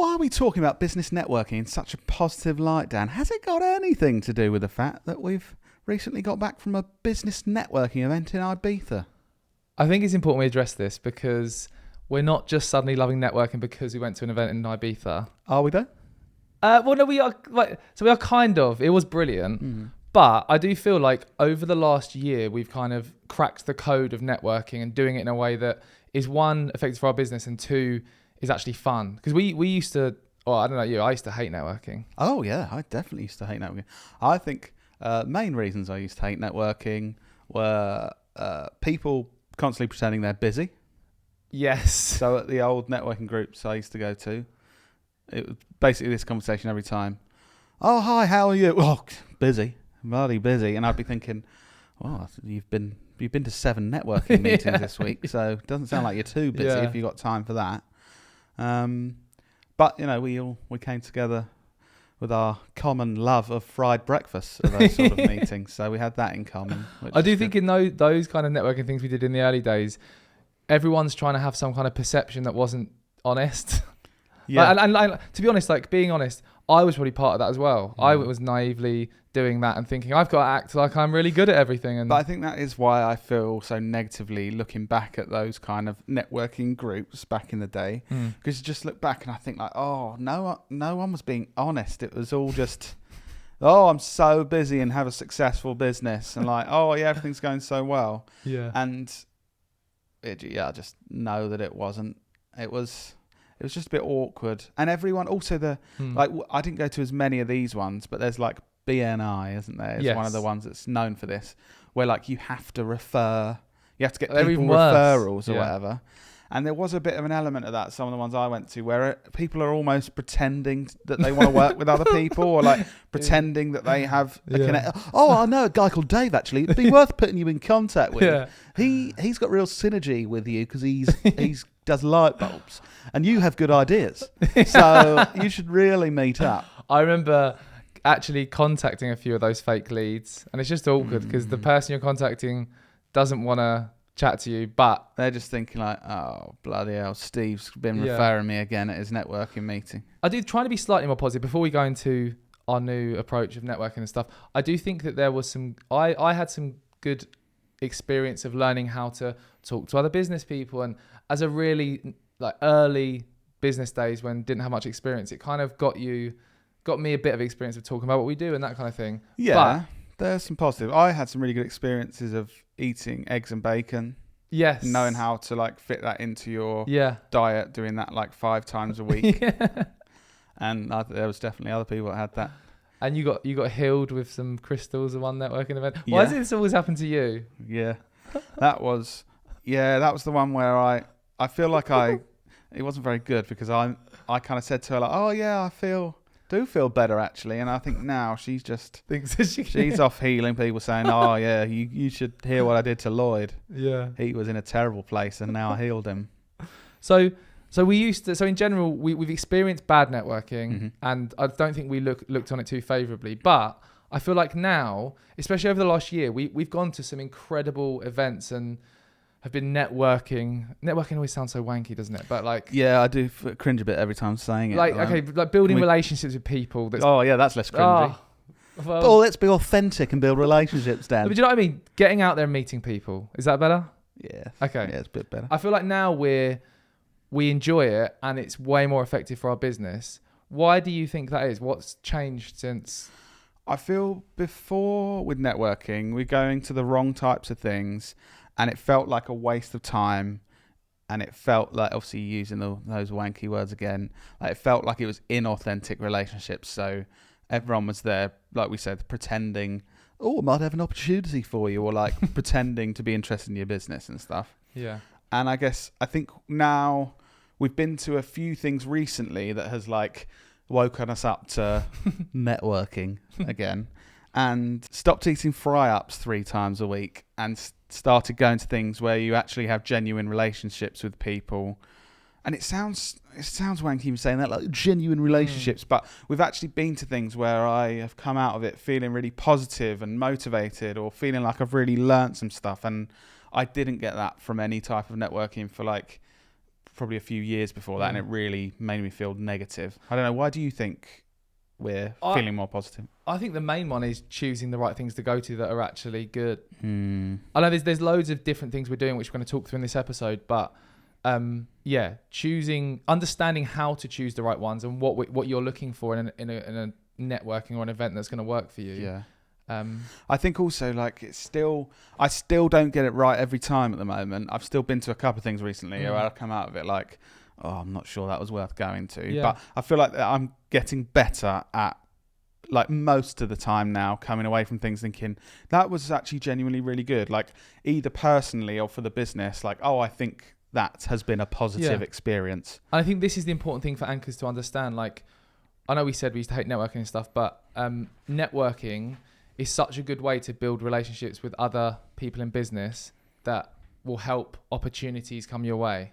Why are we talking about business networking in such a positive light, Dan? Has it got anything to do with the fact that we've recently got back from a business networking event in Ibiza? I think it's important we address this because we're not just suddenly loving networking because we went to an event in Ibiza. Are we though? Well, no, we are. So we are kind of. It was brilliant. But I do feel like over the last year, we've kind of cracked the code of networking and doing it in a way that is, one, effective for our business, and two, is actually fun. Because we used to, well, I don't know you, I used to hate networking. Oh, yeah, I definitely used to hate networking. I think main reasons I used to hate networking were people constantly pretending they're busy. Yes. So at the old networking groups I used to go to, it was basically this conversation every time. Oh, hi, how are you? Oh, busy. Bloody busy. And I'd be thinking, well, you've been to 7 networking meetings this week, so it doesn't sound like you're too busy if you've got time for that. But, you know, we came together with our common love of fried breakfast at those sort of meetings, so we had that in common. I do think in those kind of networking things we did in the early days, everyone's trying to have some kind of perception that wasn't honest. Yeah. And to be honest, like being honest, I was probably part of that as well. I was naively doing that and thinking I've got to act like I'm really good at everything. But I think that is why I feel so negatively looking back at those kind of networking groups back in the day. Because you just look back and I think like, oh, no one was being honest. It was all just, oh, I'm so busy and have a successful business, and like, oh yeah, everything's going so well. Yeah. And I just know that it wasn't. It was just a bit awkward. And everyone, also like, I didn't go to as many of these ones, but there's like BNI, isn't there? It's one of the ones that's known for this, where like you have to get people referrals or whatever. And there was a bit of an element of that, some of the ones I went to, where people are almost pretending that they want to work with other people, or like pretending that they have a connect. Oh, I know a guy called Dave, actually. It'd be worth putting you in contact with. Yeah. He's got real synergy with you because he's does light bulbs and you have good ideas. So you should really meet up. I remember actually contacting a few of those fake leads, and it's just awkward because the person you're contacting doesn't want to chat to you, but they're just thinking like, oh, bloody hell, Steve's been referring me again at his networking meeting. I do try to be slightly more positive before we go into our new approach of networking and stuff. I do think that there was I had some good experience of learning how to talk to other business people, and as a really like early business days when didn't have much experience, it kind of got me a bit of experience of talking about what we do and that kind of thing. Yeah, there's some positive. I had some really good experiences of eating eggs and bacon. Yes. Knowing how to like fit that into your diet, doing that like 5 times a week. And there was definitely other people that had that. And you got healed with some crystals at one networking event. Why does this always happen to you? Yeah. That was the one where I feel like it wasn't very good, because I kind of said to her like, oh yeah, I do feel better actually, and I think now she's just thinks she's off healing people, saying, oh yeah, you should hear what I did to Lloyd. Yeah, he was in a terrible place and now I healed him. So in general we've experienced bad networking, and I don't think we looked on it too favorably, but I feel like now, especially over the last year, we've gone to some incredible events and have been networking. Networking always sounds so wanky, doesn't it? But like, yeah, I do cringe a bit every time saying it. Like building relationships with people. That's less cringy. Well, let's be authentic and build relationships, Dan. But do you know what I mean? Getting out there and meeting people. Is that better? Yeah. Okay. Yeah, it's a bit better. I feel like now we enjoy it and it's way more effective for our business. Why do you think that is? What's changed since? I feel before with networking, we're going to the wrong types of things, and it felt like a waste of time, and it felt like, obviously using those wanky words again, like it felt like it was inauthentic relationships. So everyone was there, like we said, pretending, oh, I might have an opportunity for you, or like pretending to be interested in your business and stuff. Yeah. And I think now we've been to a few things recently that has like woken us up to networking again, and stopped eating fry-ups 3 times a week and started going to things where you actually have genuine relationships with people. And it sounds wanky even saying that, like genuine relationships, but we've actually been to things where I have come out of it feeling really positive and motivated, or feeling like I've really learnt some stuff. And I didn't get that from any type of networking for like probably a few years before that, and it really made me feel negative. I don't know. Why do you think we're feeling more positive? I think the main one is choosing the right things to go to that are actually good. I know there's loads of different things we're doing, which we're going to talk through in this episode, but understanding how to choose the right ones and what you're looking for in a networking or an event that's going to work for you. Yeah. I think also like I still don't get it right every time at the moment. I've still been to a couple of things recently where I've come out of it like, oh, I'm not sure that was worth going to. But I feel like I'm getting better at, like, most of the time now, coming away from things thinking that was actually genuinely really good, like either personally or for the business, like, oh, I think that has been a positive experience. And I think this is the important thing for anchors to understand. Like, I know we said we used to hate networking and stuff, but networking is such a good way to build relationships with other people in business that will help opportunities come your way.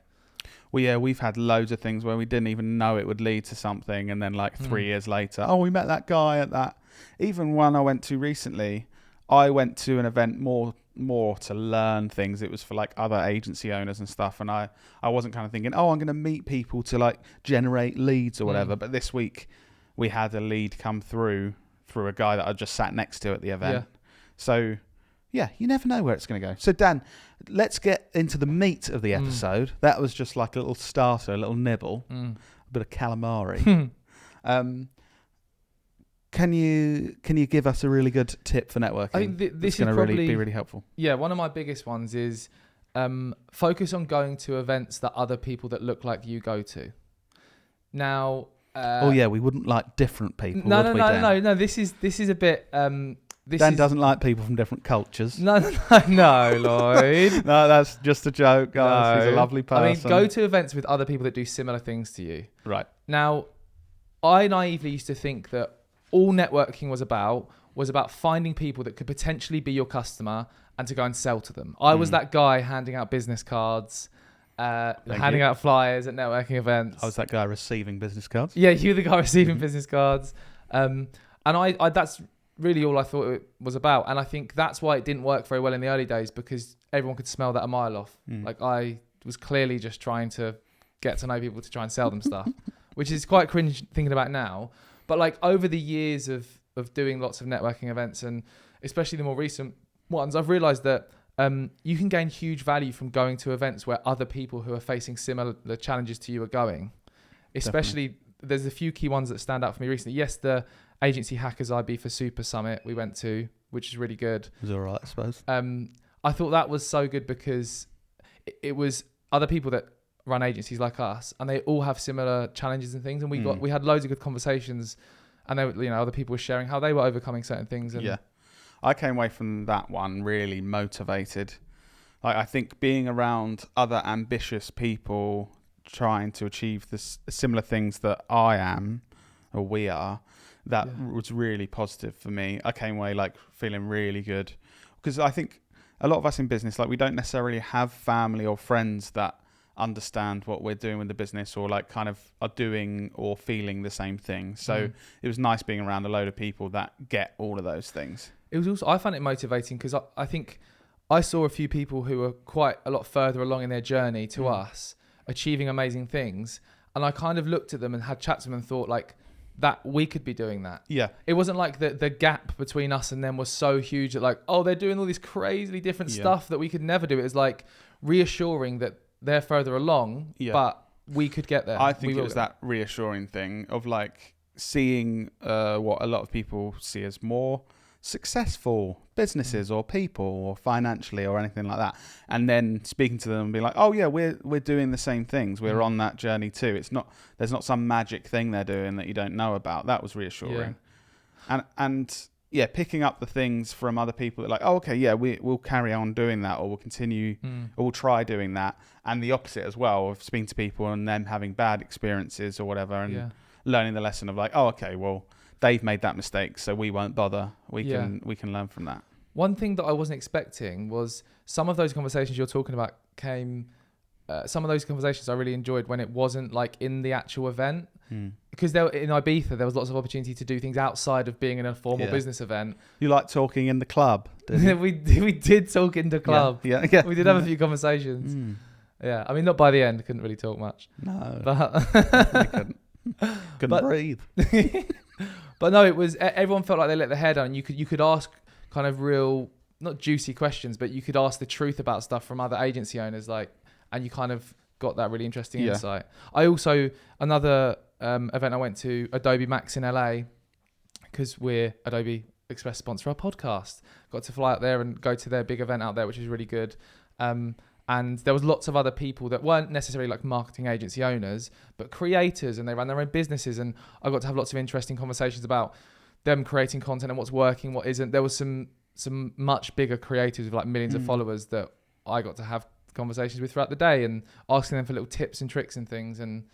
Well, yeah, we've had loads of things where we didn't even know it would lead to something, and then like 3 years later, oh, we met that guy at that. Even one I went to recently, I went to an event more to learn things. It was for like other agency owners and stuff, and I wasn't kind of thinking, oh, I'm going to meet people to like generate leads or whatever. But this week we had a lead come through a guy that I just sat next to at the event. So yeah, you never know where it's going to go. So Dan, let's get into the meat of the episode. That was just like a little starter, a little nibble, a bit of calamari. Can you give us a really good tip for networking? I think this is going to probably really be really helpful. Yeah, one of my biggest ones is focus on going to events that other people that look like you go to. Now, we wouldn't like different people. No. This is a bit. Dan doesn't like people from different cultures. No, Lloyd. No, that's just a joke, guys. No. He's a lovely person. I mean, go to events with other people that do similar things to you. Right. Now, I naively used to think that all networking was about finding people that could potentially be your customer and to go and sell to them. I was that guy handing out business cards, handing out flyers at networking events. I was that guy receiving business cards. Yeah, you were the guy receiving business cards. And I that's really all I thought it was about. And I think that's why it didn't work very well in the early days, because everyone could smell that a mile off. Like, I was clearly just trying to get to know people to try and sell them stuff, which is quite cringe thinking about now. But like, over the years of doing lots of networking events, and especially the more recent ones, I've realized that you can gain huge value from going to events where other people who are facing similar challenges to you are going. Especially, there's a few key ones that stand out for me recently. Yes, the Agency Hackers Ibiza Super Summit we went to, which is really good. It was all right, I suppose. I thought that was so good because it was other people that run agencies like us, and they all have similar challenges and things. And we had loads of good conversations, and they, other people were sharing how they were overcoming certain things. And I came away from that one really motivated. Like, I think being around other ambitious people trying to achieve similar things that I am, or we are, that was really positive for me. I came away like feeling really good, because I think a lot of us in business, like, we don't necessarily have family or friends that understand what we're doing with the business, or like kind of are doing or feeling the same thing. So it was nice being around a load of people that get all of those things. It was also, I found it motivating because I think I saw a few people who were quite a lot further along in their journey to us, achieving amazing things. And I kind of looked at them and had chats with them and thought, like, that we could be doing that. Yeah. It wasn't like the gap between us and them was so huge that, like, oh, they're doing all this crazily different stuff that we could never do. It was like reassuring that they're further along, but we could get there. I think it was that reassuring thing of like seeing what a lot of people see as more successful businesses or people or financially or anything like that, and then speaking to them and be like, oh yeah, we're doing the same things, we're on that journey too. There's not some magic thing they're doing that you don't know about. That was reassuring. And picking up the things from other people that like, oh okay, yeah, we'll carry on doing that, or we'll continue or we'll try doing that. And the opposite as well, of speaking to people and them having bad experiences or whatever, and learning the lesson of like, oh okay, well, they've made that mistake, so we won't bother. We can learn from that. One thing that I wasn't expecting was some of those conversations you're talking about came. Some of those conversations I really enjoyed when it wasn't like in the actual event, because in Ibiza there was lots of opportunity to do things outside of being in a formal business event. You like talking in the club, didn't you? we did talk in the club. Yeah. We did have a few conversations. Yeah, I mean, not by the end. Couldn't really talk much. No, But definitely couldn't But- breathe. but no, it was everyone felt like they let their hair down. And you could ask kind of real, not juicy questions, but you could ask the truth about stuff from other agency owners, like, and you kind of got that really interesting Yeah. insight. I also another event I went to, Adobe Max in LA, because we're Adobe Express sponsor our podcast. Got to fly out there and go to their big event out there, which is really good. And there was lots of other people that weren't necessarily like marketing agency owners, but creators, and they ran their own businesses. And I got to have lots of interesting conversations about them creating content and what's working, what isn't. There was some much bigger creators with like millions of followers that I got to have conversations with throughout the day and asking them for little tips and tricks and things. And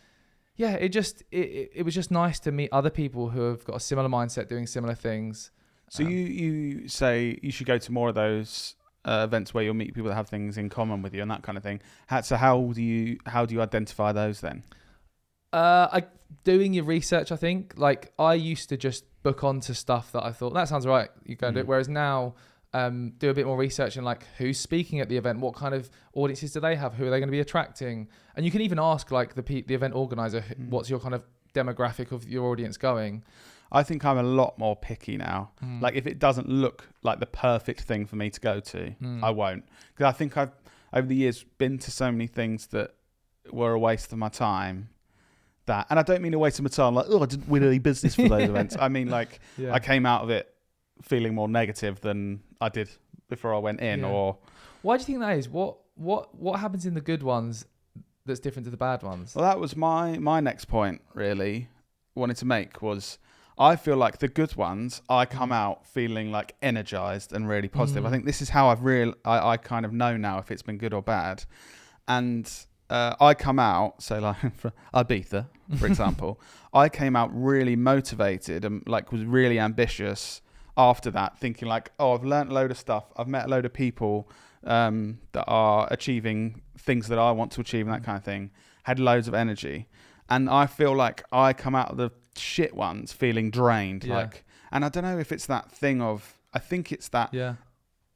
yeah, it was just nice to meet other people who have got a similar mindset doing similar things. So you say you should go to more of those events where you'll meet people that have things in common with you and that kind of thing. So how do you identify those then? Doing your research, I think. Like, I used to just book onto stuff that I thought that sounds right, you go and do it. Whereas now, do a bit more research and like who's speaking at the event, what kind of audiences do they have, who are they going to be attracting, and you can even ask like the event organizer, what's your kind of demographic of your audience going. I think I'm a lot more picky now. Like, if it doesn't look like the perfect thing for me to go to, I won't. Because I think I've, over the years, been to so many things that were a waste of my time. And I don't mean a waste of my time, like, I didn't win any business for those events. I mean, like, I came out of it feeling more negative than I did before I went in. Or why do you think that is? What happens in the good ones that's different to the bad ones? Well, that was my next point, really, wanted to make was, I feel like the good ones, I come out feeling like energized and really positive. I think this is how I kind of know now if it's been good or bad. And I come out, so like for Ibiza, for example, I came out really motivated and like was really ambitious after that, thinking like, oh, I've learnt a load of stuff. I've met a load of people that are achieving things that I want to achieve and that kind of thing. Had loads of energy. And I feel like I come out of the shit ones feeling drained. Like, and I don't know if it's that thing of, I think it's that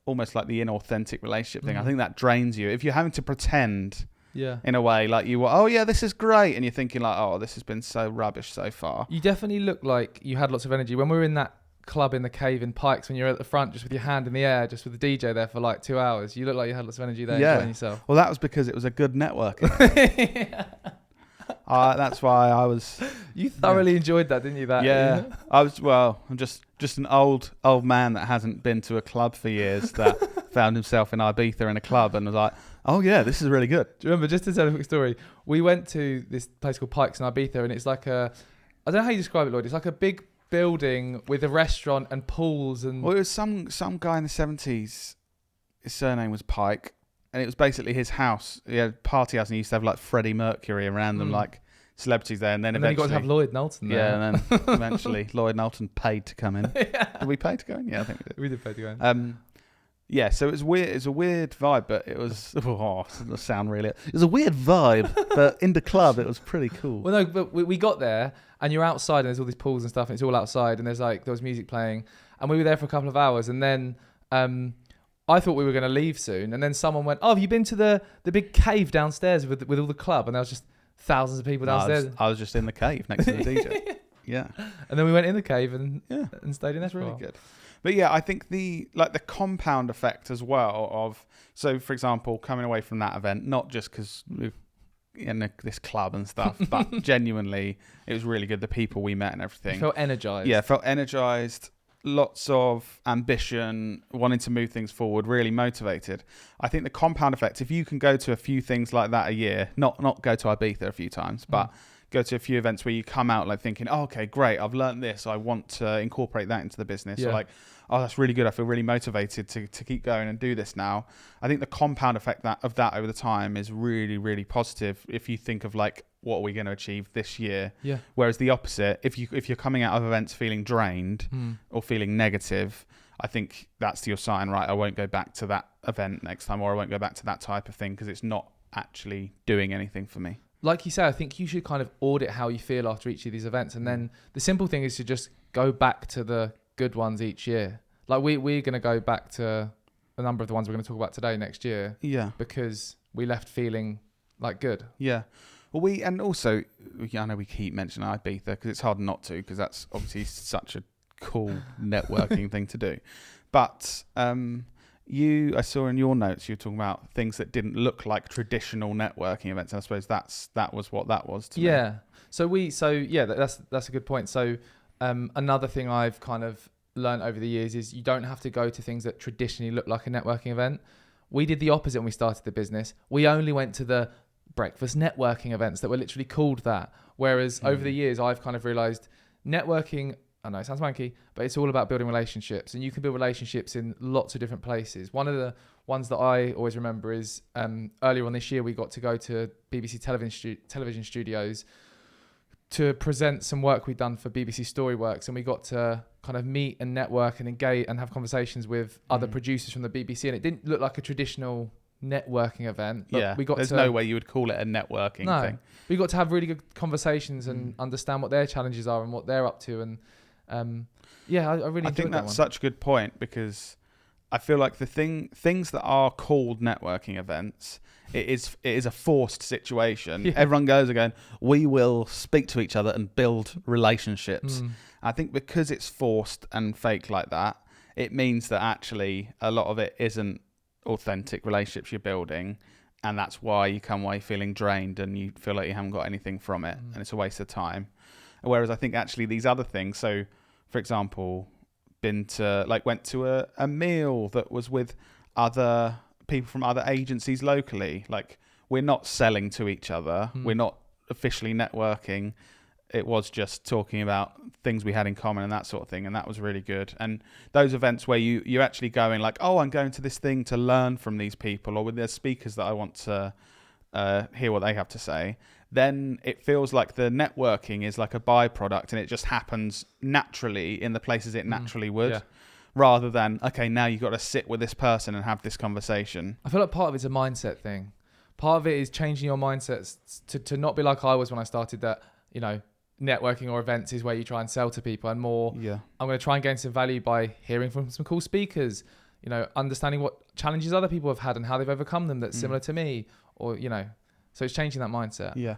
almost like the inauthentic relationship thing. I think that drains you. If you're having to pretend in a way, like you were, oh yeah, this is great. And you're thinking like, oh, this has been so rubbish so far. You definitely look like you had lots of energy. When we were in that club in the cave in Pikes, when you're at the front just with your hand in the air, just with the DJ there for like 2 hours, you look like you had lots of energy there enjoying yourself. Well, that was because it was a good networking. That's why I was. You thoroughly enjoyed that, didn't you? I was. Well, I'm just an old man that hasn't been to a club for years that found himself in Ibiza in a club and was like, oh yeah, this is really good. Do you remember, just to tell a quick story, we went to this place called Pikes in Ibiza, and it's like I don't know how you describe it, Lloyd. It's like a big building with a restaurant and pools and. Well, it was some guy in the 70s. His surname was Pike. And it was basically his house. He had a party house and he used to have like Freddie Mercury around them, like celebrities there. And then eventually. Then you got to have Lloyd Knowlton there. Yeah, and then eventually Lloyd Knowlton paid to come in. Did we pay to go in? Yeah, I think we did. We did pay to go in. Yeah, so it was weird. It's a weird vibe, but it was. Oh, it doesn't sound really. It was a weird vibe, but in the club it was pretty cool. Well, no, but we got there and you're outside and there's all these pools and stuff and it's all outside and there was music playing and we were there for a couple of hours and then. I thought we were going to leave soon, and then someone went, "Oh, have you been to the big cave downstairs with all the club?" And there was just thousands of people downstairs. I was just in the cave next to the DJ. Yeah, and then we went in the cave and stayed in there. That's really good. But yeah, I think the compound effect as well of, so for example, coming away from that event, not just because we're in this club and stuff, but genuinely it was really good. The people we met and everything. You felt energized. Yeah, felt energized. Lots of ambition, wanting to move things forward, really motivated. I think the compound effect, if you can go to a few things like that a year, not go to Ibiza a few times, but go to a few events where you come out like thinking, oh, okay, great, I've learned this, I want to incorporate that into the business. Or like, oh, that's really good, I feel really motivated to keep going and do this now. I think the compound effect of that over the time is really, really positive if you think of like, what are we going to achieve this year? Yeah. Whereas the opposite, if you're coming out of events feeling drained or feeling negative, I think that's your sign, right? I won't go back to that event next time, or I won't go back to that type of thing because it's not actually doing anything for me. Like you say, I think you should kind of audit how you feel after each of these events, and then the simple thing is to just go back to the good ones each year. Like we're going to go back to a number of the ones we're going to talk about today next year. Yeah. Because we left feeling like good. Yeah. Well, and also, I know we keep mentioning Ibiza because it's hard not to, because that's obviously such a cool networking thing to do. But I saw in your notes you were talking about things that didn't look like traditional networking events. And I suppose that was what that was to me. Yeah. That's a good point. So another thing I've kind of learned over the years is you don't have to go to things that traditionally look like a networking event. We did the opposite when we started the business. We only went to the breakfast networking events that were literally called that. Whereas over the years, I've kind of realized networking, I know it sounds wanky, but it's all about building relationships, and you can build relationships in lots of different places. One of the ones that I always remember is earlier on this year, we got to go to BBC television studios to present some work we'd done for BBC Storyworks, and we got to kind of meet and network and engage and have conversations with other producers from the BBC, and it didn't look like a traditional networking event. But there's no way you would call it a networking thing. We got to have really good conversations and understand what their challenges are and what they're up to, and I really I think that's such a good point, because I feel like things that are called networking events, it is a forced situation. Yeah. Everyone goes again, we will speak to each other and build relationships. I think because it's forced and fake like that, it means that actually a lot of it isn't authentic relationships you're building, and that's why you come away feeling drained and you feel like you haven't got anything from it, and it's a waste of time. Whereas I think actually these other things, so for example, went to a meal that was with other people from other agencies locally. Like, we're not selling to each other. We're not officially networking. It was just talking about things we had in common and that sort of thing. And that was really good. And those events where you're actually going like, oh, I'm going to this thing to learn from these people, or with their speakers that I want to hear what they have to say, then it feels like the networking is like a byproduct and it just happens naturally in the places it naturally would. Yeah. Rather than, okay, now you've got to sit with this person and have this conversation. I feel like part of it's a mindset thing. Part of it is changing your mindset to not be like I was when I started, that, networking or events is where you try and sell to people, and more, I'm going to try and gain some value by hearing from some cool speakers, understanding what challenges other people have had and how they've overcome them that's similar to me, or, so it's changing that mindset. Yeah.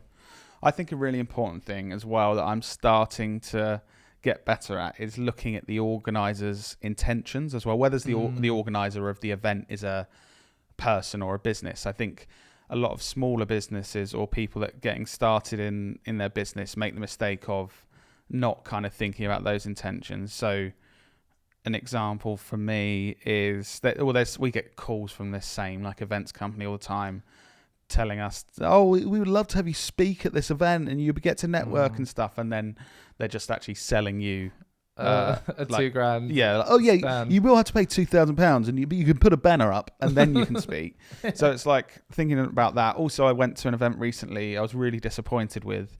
I think a really important thing as well that I'm starting to get better at is looking at the organizer's intentions as well, whether the organizer of the event is a person or a business. I think a lot of smaller businesses or people that are getting started in their business make the mistake of not kind of thinking about those intentions. So an example for me is that we get calls from this same like events company all the time telling us, oh, we would love to have you speak at this event and you get to network and stuff, and then they're just actually selling you a like, $2,000. Yeah. Like, oh yeah, you will have to pay £2,000 and you can put a banner up and then you can speak. So it's like thinking about that. Also, I went to an event recently I was really disappointed with,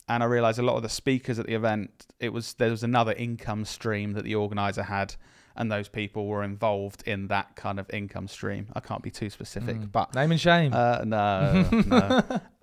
and I realized a lot of the speakers at the event, there was another income stream that the organizer had, and those people were involved in that kind of income stream. I can't be too specific, but name and shame. No.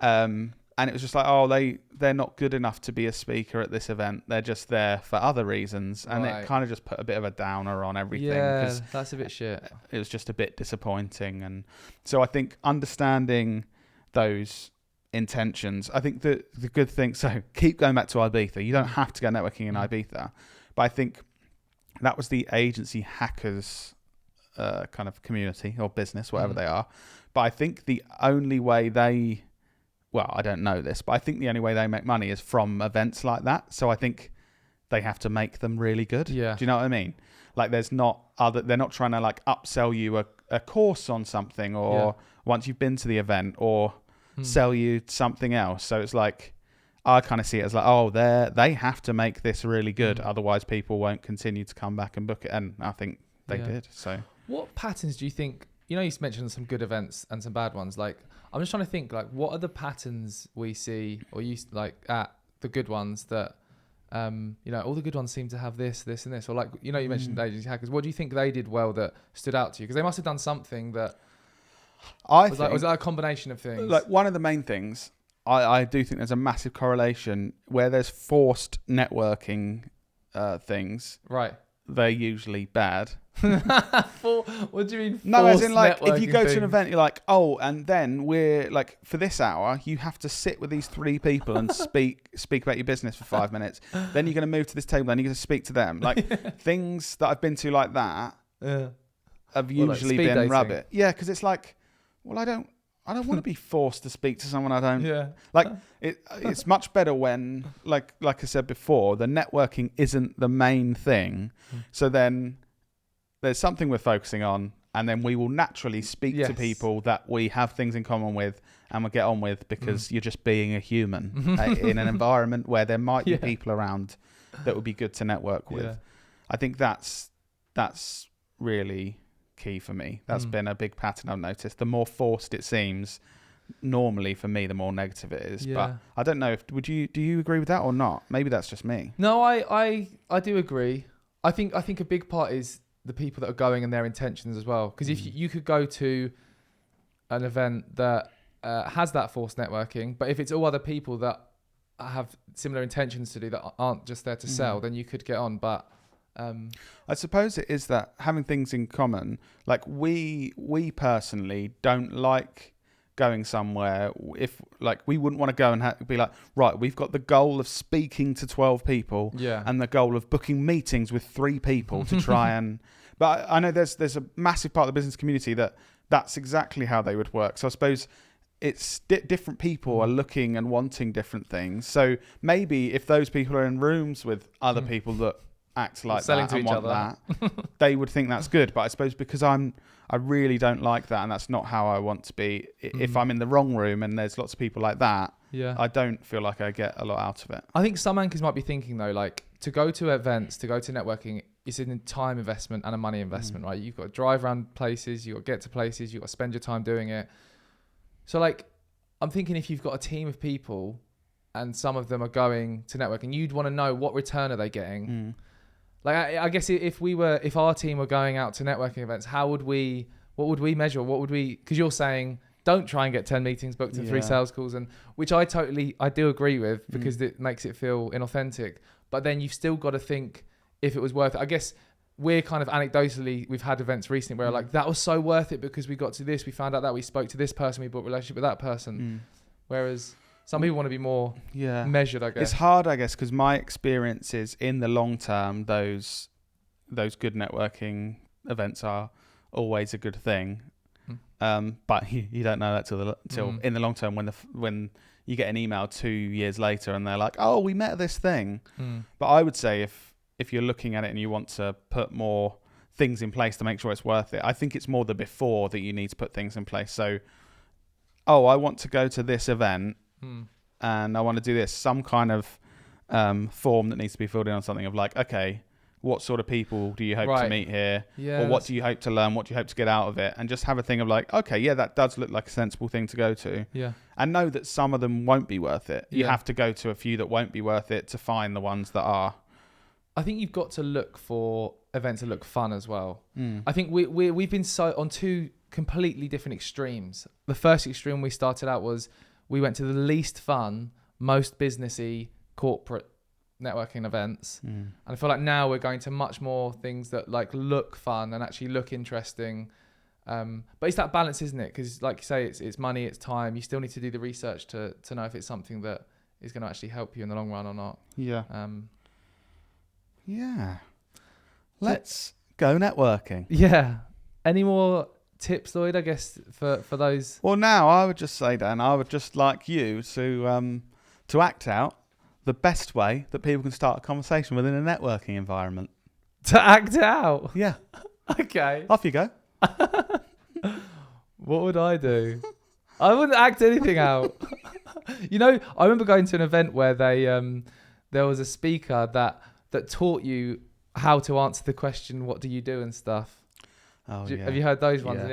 And it was just like, oh, they're not good enough to be a speaker at this event. They're just there for other reasons, and it kind of just put a bit of a downer on everything. Yeah, that's a bit shit. It was just a bit disappointing, and so I think understanding those intentions. I think the good thing. So keep going back to Ibiza. You don't have to go networking in Ibiza, but I think that was the agency hackers kind of community or business, whatever they are. But I think the only way I don't know this, but I think the only way they make money is from events like that. So I think they have to make them really good. Yeah. Do you know what I mean? Like they're not trying to like upsell you a course on something, or once you've been to the event, or sell you something else. So it's like, I kind of see it as like, oh, they have to make this really good, otherwise people won't continue to come back and book it. And I think they did. So, what patterns do you think? You mentioned some good events and some bad ones. Like, I'm just trying to think, like, what are the patterns we see, or at the good ones that, all the good ones seem to have this, and this, or like, you mentioned agency hackers. What do you think they did well that stood out to you? Because they must have done something that was that a combination of things? Like, one of the main things. I do think there's a massive correlation where there's forced networking things. Right. They're usually bad. What do you mean? No, as in like if you networking go to things? an event, you're like, oh, and then we're like, for this hour, you have to sit with these 3 people and speak about your business for 5 minutes. Then you're going to move to this table and you're going to speak to them. Like things that I've been to like that have usually speed been dating. rabbit. Yeah, because it's like, well, I don't want to be forced to speak to someone I don't. Yeah. Like it's much better when, like I said before, the networking isn't the main thing. So then there's something we're focusing on, and then we will naturally speak to people that we have things in common with and we'll get on with, because you're just being a human in an environment where there might be people around that would be good to network with. I think that's really key for me. That's been a big pattern I've noticed. The more forced it seems, normally for me, the more negative it is. But I don't know, do you agree with that or not? Maybe that's just me. No, I do agree. I think a big part is the people that are going and their intentions as well. Because if you could go to an event that has that forced networking, but if it's all other people that have similar intentions to do, that aren't just there to sell, then you could get on. But I suppose it is that having things in common. Like we personally don't like going somewhere if like we wouldn't want to go and be like, right, we've got the goal of speaking to 12 people and the goal of booking meetings with 3 people to try and but I know there's a massive part of the business community that's exactly how they would work. So I suppose it's different people are looking and wanting different things. So maybe if those people are in rooms with other people that act like selling that to and each want other, that, they would think that's good. But I suppose because I really don't like that, and that's not how I want to be. If I'm in the wrong room and there's lots of people like that, I don't feel like I get a lot out of it. I think some anchors might be thinking though, like to go to events, to go to networking, it's a time investment and a money investment, right? You've got to drive around places, you've got to get to places, you've got to spend your time doing it. So like, I'm thinking if you've got a team of people and some of them are going to networking, you'd want to know what return are they getting. Like, I guess if our team were going out to networking events, what would we measure? Because you're saying don't try and get 10 meetings booked and 3 sales calls, and which I do agree with, because it makes it feel inauthentic. But then you've still got to think if it was worth it. I guess we're kind of anecdotally, we've had events recently where like that was so worth it because we got to this, we found out that, we spoke to this person, we built a relationship with that person. Whereas some people want to be more measured, I guess. It's hard, I guess, because my experience is in the long term, those good networking events are always a good thing. But you don't know that till in the long term when you get an email 2 years later and they're like, oh, we met at this thing. But I would say if you're looking at it and you want to put more things in place to make sure it's worth it, I think it's more the before that you need to put things in place. So, I want to go to this event and I want to do this, some kind of form that needs to be filled in on something of like, okay, what sort of people do you hope to meet here? Or what do you hope to learn? What do you hope to get out of it? And just have a thing of like, okay, that does look like a sensible thing to go to. And know that some of them won't be worth it. You have to go to a few that won't be worth it to find the ones that are. I think you've got to look for events that look fun as well. I think we've been so on 2 completely different extremes. The first extreme we started out was we went to the least fun, most businessy corporate networking events. And I feel like now we're going to much more things that like look fun and actually look interesting. But it's that balance, isn't it? Because like you say, it's money, it's time. You still need to do the research to know if it's something that is going to actually help you in the long run or not. Let's go networking. Any more tips, Lloyd, I guess, for those? Well, now I would just say, Dan, I would just like you to act out the best way that people can start a conversation within a networking environment. To act out? Yeah. Okay. Off you go. What would I do? I wouldn't act anything out. I remember going to an event where there was a speaker that taught you how to answer the question, what do you do and stuff. Have you heard those ones? And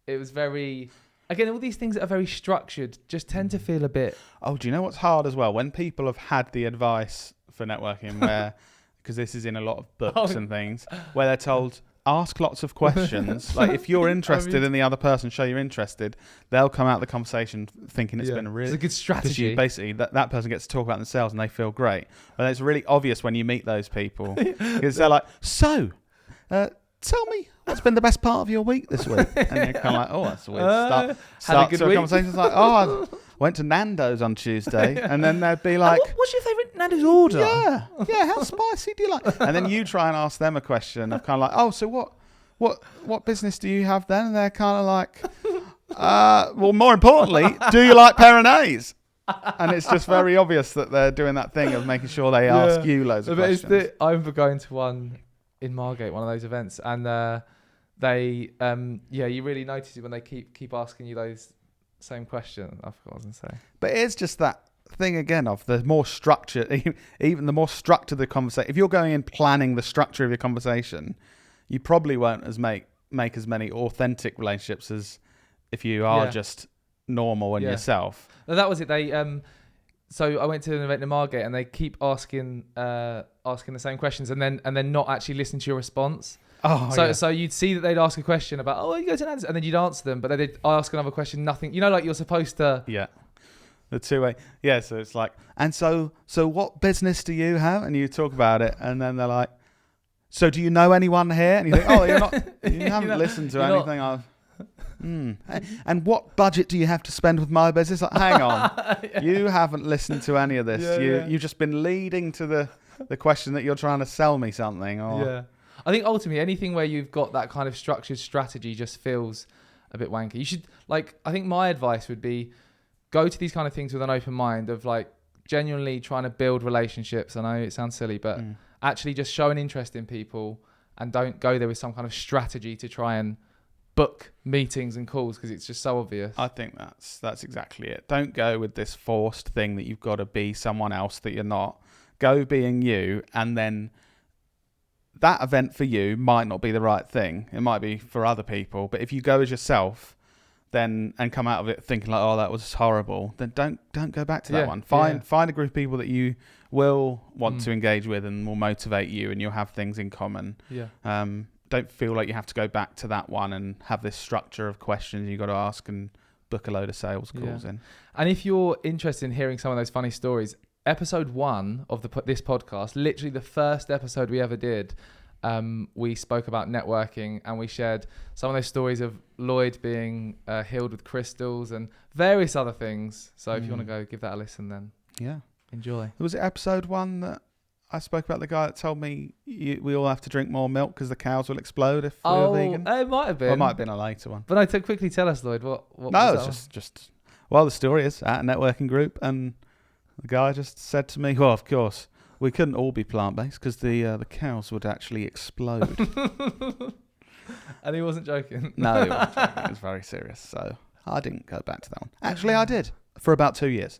it was very, again, all these things that are very structured just tend to feel a bit. Oh, do you know what's hard as well? When people have had the advice for networking where, because this is in a lot of books and things, where they're told, ask lots of questions. Like if you're interested in the other person, show you're interested, they'll come out of the conversation thinking it's been a good strategy. Basically, that person gets to talk about themselves and they feel great. But it's really obvious when you meet those people because they're like, tell me what's been the best part of your week this week. And you're kind of like, oh, that's a weird start. Had a good to a week. conversation. It's like, oh, I went to Nando's on Tuesday. And then they'd be like, what's your favourite Nando's order? yeah, how spicy do you like? And then you try and ask them a question of kind of like, oh, so what business do you have then? And they're kind of like, well, more importantly, do you like Peronaise? And it's just very obvious that they're doing that thing of making sure they ask you loads of questions. I remember going to one in Margate, one of those events, and they, you really notice it when they keep asking you those same questions. I forgot what I was going to say. But it's just that thing again of the more structure, even the more structured the conversation. If you're going in planning the structure of your conversation, you probably won't make as many authentic relationships as if you are just normal and yourself. No, that was it. They so I went to an event in Margate and they keep asking the same questions and then not actually listening to your response. So you'd see that they'd ask a question about, you go to Nando's, and then you'd answer them, but then they'd ask another question, nothing. You know, like you're supposed to. Yeah. The two-way. Yeah, so it's like, and so what business do you have? And you talk about it, and then they're like, so do you know anyone here? And you think, you haven't listened to anything I've... And what budget do you have to spend with my business? Like, hang on, you haven't listened to any of this. You've just been leading to the question that you're trying to sell me something. I think ultimately anything where you've got that kind of structured strategy just feels a bit wanky. You should, I think my advice would be go to these kind of things with an open mind of genuinely trying to build relationships. I know it sounds silly, but actually just show an interest in people and don't go there with some kind of strategy to try and book meetings and calls because it's just so obvious. I think that's exactly it. Don't go with this forced thing that you've got to be someone else that you're not. Go being you, and then that event for you might not be the right thing. It might be for other people, but if you go as yourself then and come out of it thinking like, oh, that was horrible, then don't go back to that one. Find a group of people that you will want to engage with and will motivate you, and you'll have things in common. Don't feel like you have to go back to that one and have this structure of questions you've got to ask and book a load of sales calls in. And if you're interested in hearing some of those funny stories, episode 1 of this podcast, literally the first episode we ever did, we spoke about networking and we shared some of those stories of Lloyd being healed with crystals and various other things. So if you want to go give that a listen, then enjoy. Was it episode 1 that I spoke about the guy that told me we all have to drink more milk because the cows will explode if we're vegan? It might have been. Or it might have been a later one. But no, to quickly tell us, Lloyd, what no, it's just the story is at a networking group, and the guy just said to me, well, of course, we couldn't all be plant-based because the cows would actually explode. And he wasn't joking? No, he wasn't joking. It was very serious. So I didn't go back to that one. Actually, I did for about 2 years.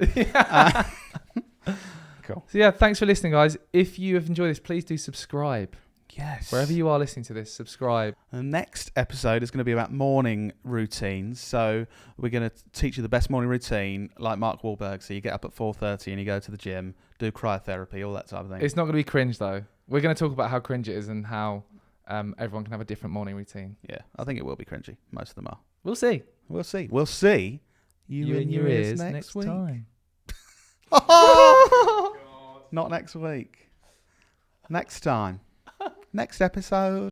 Cool. So thanks for listening, guys. If you have enjoyed this, please do subscribe. Yes. Wherever you are listening to this, subscribe. The next episode is going to be about morning routines. So we're going to teach you the best morning routine, like Mark Wahlberg. So you get up at 4:30 and you go to the gym, do cryotherapy, all that type of thing. It's not going to be cringe, though. We're going to talk about how cringe it is and how everyone can have a different morning routine. Yeah, I think it will be cringy. Most of them are. We'll see. We'll see you in your ears next week. Time. Not next week. Next time. Next episode.